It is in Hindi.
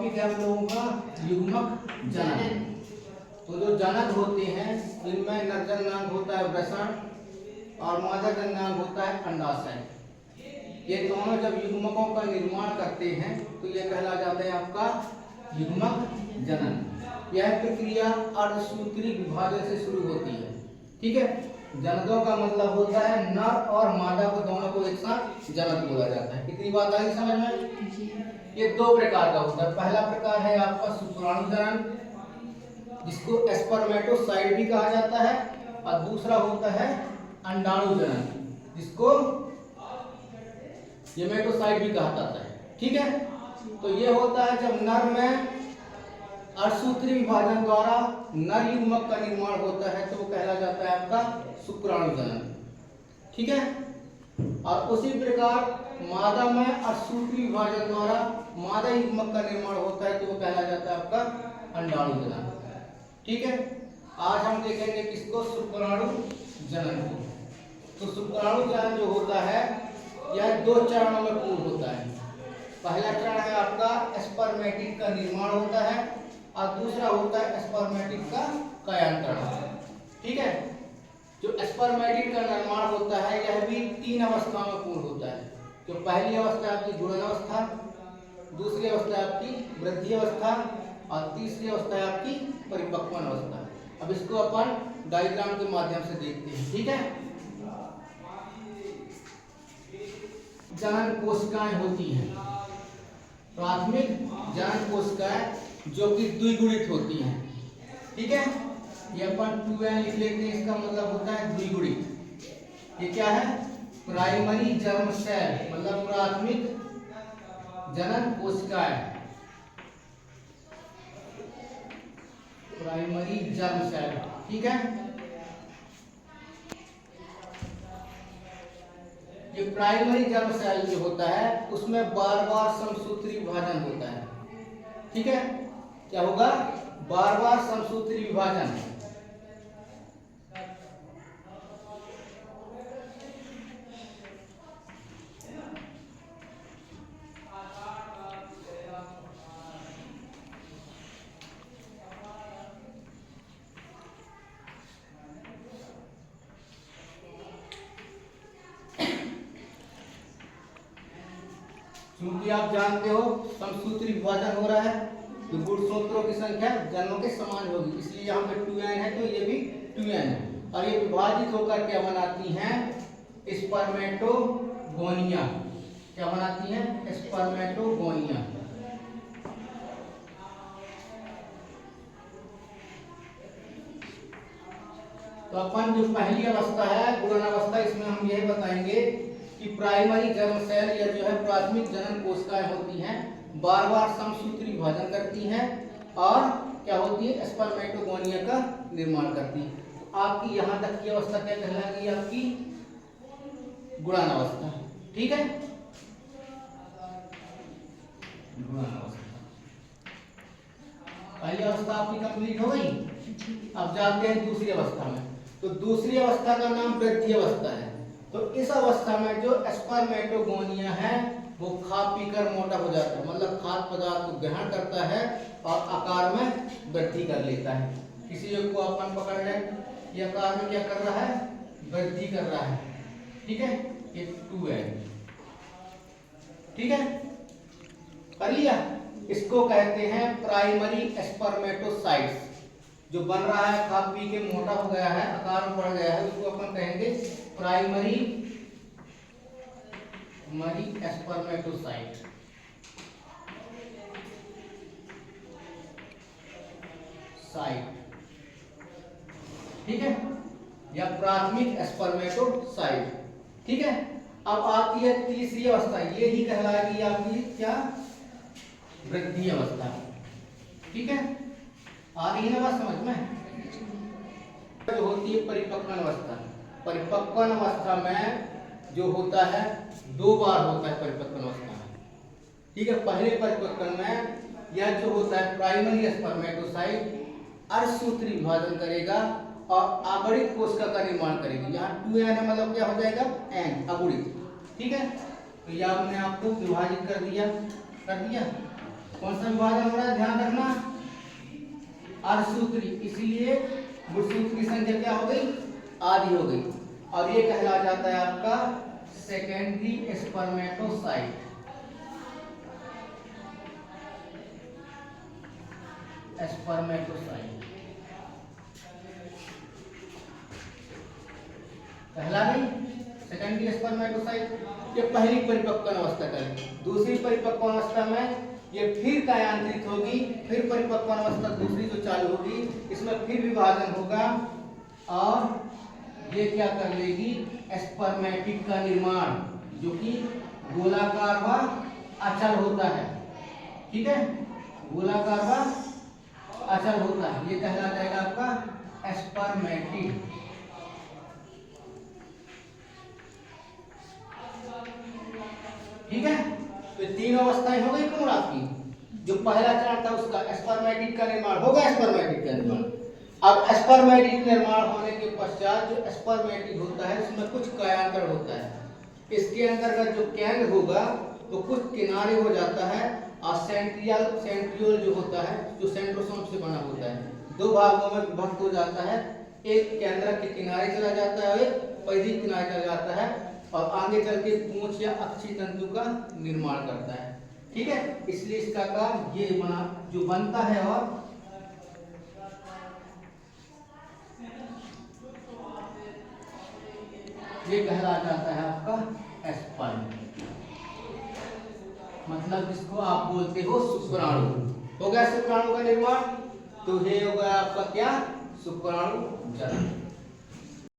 टॉपिक है हम लोगों का युग्मक जनन। तो जो जनक होते हैं इनमें नर जननांग होता है वृषण और मादा जननांग होता है अंडाशय। ये दोनों जब युग्मकों का निर्माण करते हैं तो ये कहला जाता है आपका युग्मक जनन। यह प्रक्रिया अर्धसूत्री विभाजन से शुरू होती है। ठीक है, जनकों का मतलब होता है नर और मादा को दोनों को एक साथ जनक बोला जाता है। कितनी बात आई समझ में? ये दो प्रकार का होता है। पहला प्रकार है आपका शुक्राणु जनन, जिसको स्पर्मेटोसाइट भी कहा जाता है, और दूसरा होता है अंडाणु जनन, जिसको गेमेटोसाइट भी कहा जाता है। ठीक है, तो ये होता है जब नर में अर्धसूत्री विभाजन द्वारा नर युग्मक का निर्माण होता है तो वो कहला जाता है आपका शुक्राणु जनन। ठीक है, और उसी प्रकार मादा में अर्धसूत्री विभाजन द्वारा मादा युग्मक का निर्माण होता है तो वो कहला जाता है आपका अंडाणु जनन। ठीक है, आज हम देखेंगे किसको? शुक्राणु जनन को। तो शुक्राणु जनन जो होता है यह दो चरणों में पूर्ण होता है। पहला चरण है आपका स्पर्मेटिड का निर्माण होता है और दूसरा होता है स्पर्मेटिड का कायांतरण। ठीक है, जो स्पर्मेटिड का निर्माण होता है यह भी तीन अवस्थाओं में पूर्ण होता है। जो पहली अवस्था है आपकी गुणन अवस्था, दूसरी अवस्था है आपकी वृद्धि अवस्था और तीसरी अवस्था है आपकी परिपक्वन अवस्था। अब इसको अपन डायग्राम के माध्यम से देखते हैं। ठीक है, जनन कोशिकाएं होती हैं, प्राथमिक जनन कोशिकाएं जो कि द्विगुणित होती हैं। ठीक है, ये अपन 2n लिख लेते हैं, इसका मतलब होता है द्विगुणित। ये क्या है? प्राइमरी जर्म सेल, मतलब प्राथमिक जनन कोशिकाएं, प्राइमरी जर्म सेल। ठीक है, ये प्राइमरी जर्म सेल जो होता है उसमें बार बार समसूत्री विभाजन होता है। ठीक है, क्या होगा? बार बार समसूत्री विभाजन। क्योंकि आप जानते हो समसूत्री विभाजन हो रहा है तो गुणसूत्रों की संख्या जन्मों के समान होगी, इसलिए यहाँ पे 2n है तो ये भी 2n है। और ये विभाजित होकर क्या बनाती हैं? स्पर्मेटोगोनिया। क्या बनाती हैं? स्पर्मेटोगोनिया। तो अपन जो पहली अवस्था है गुणन अवस्था, इसमें हम यही बताएंगे कि प्राइमरी जर्म सेल या जो है प्राथमिक जनन कोशिकाएं होती हैं बार बार समसूत्री विभाजन करती हैं और क्या होती है? स्पर्मेटोगोनिया का निर्माण करती है। आपकी यहाँ तक की अवस्था क्या कहलाएगी? आपकी गुणन अवस्था। ठीक है, गुणन अवस्था पहली अवस्था आपकी कंप्लीट हो गई। अब जाते हैं दूसरी अवस्था में। तो दूसरी अवस्था का नाम वृद्धि अवस्था है। तो इस अवस्था में जो स्पर्मेटोगोनिया है वो खा पीकर मोटा हो जाता है, मतलब खाद्य पदार्थ को ग्रहण करता है और आकार में वृद्धि कर लेता है। किसी एक को अपन पकड़ लें, ये आकार में क्या कर रहा है? वृद्धि कर रहा है। ठीक है, ये 2n। ठीक है, कर लिया। इसको कहते हैं प्राइमरी स्पर्मेटोसाइट्स। जो बन रहा है खा पी के मोटा हो गया है, आकार में बढ़ गया है, उसको अपन कहेंगे प्राइमरी स्पर्मेटोसाइट। ठीक है, या प्राथमिक स्पर्मेटोसाइट। ठीक है, अब आती है तीसरी अवस्था, ये ही कहलाएगी आपकी क्या? वृद्धि अवस्था। ठीक है, आ रही है बात समझ में? जो होती है परिपक्वन अवस्था। परिपक्वन अवस्था में जो होता है दो बार होता है परिपक्वन अवस्था में। ठीक है, पहले परिपक्वन में यह जो होता है प्राइमरी स्पर्मेटोसाइट अर्धसूत्री विभाजन करेगा और अगुणित कोशिका का निर्माण करेगी। यहाँ 2n है, मतलब क्या हो जाएगा? n, अगुणित। ठीक है, तो यह हमने आपको विभाजित कर दिया। कौन सा विभाजन हो रहा है, ध्यान रखना, अर्धसूत्री, इसलिए गुणसूत्र की संख्या क्या हो गई, आधी हो गई। और ये कहला जाता है आपका सेकेंडरी स्पर्मेटोसाइट। स्पर्मेटोसाइट पहला नहीं, सेकेंडरी स्पर्मेटोसाइट। ये पहली परिपक्व अवस्था का है। दूसरी परिपक्व अवस्था में ये फिर कायांतरित होगी, फिर परिपक्व अवस्था दूसरी जो चालू होगी, इसमें फिर विभाजन होगा और ये क्या कर लेगी, स्पर्मेटिड का निर्माण, जो कि गोलाकार व अचल होता है। ठीक है, गोलाकार व अचल होता है, ये कहला जाएगा आपका स्पर्मेटिड। ठीक है, तो तीन अवस्थाएं हो गई कौन आपकी। जो पहला चरण था उसका स्पर्मेटिड का निर्माण होगा, स्पर्मेटिड का निर्माण। अब स्पर्मेटिड निर्माण होने के पश्चात जो स्पर्मेटिड होता है उसमें कुछ कायांतर होता है। इसके अंतर्गत जो केंद्र होगा वो कुछ किनारे हो जाता है और सेंट्रियोल जो होता है, जो सेंट्रोसोम से बना होता है, दो भागों में विभक्त हो जाता है। एक केंद्र के किनारे चला जाता है, एक परिधि किनारे चला जाता है और आगे चल के पूंछ या अक्षी तंतु का निर्माण करता है। ठीक है, इसलिए इसका काम ये बना जो बनता है और ये कहला जाता है आपका स्पर्म, मतलब जिसको आप बोलते हो शुक्राणु। हो गया शुक्राणु का निर्माण, तो ये हो गया आपका क्या, शुक्राणु जन्म।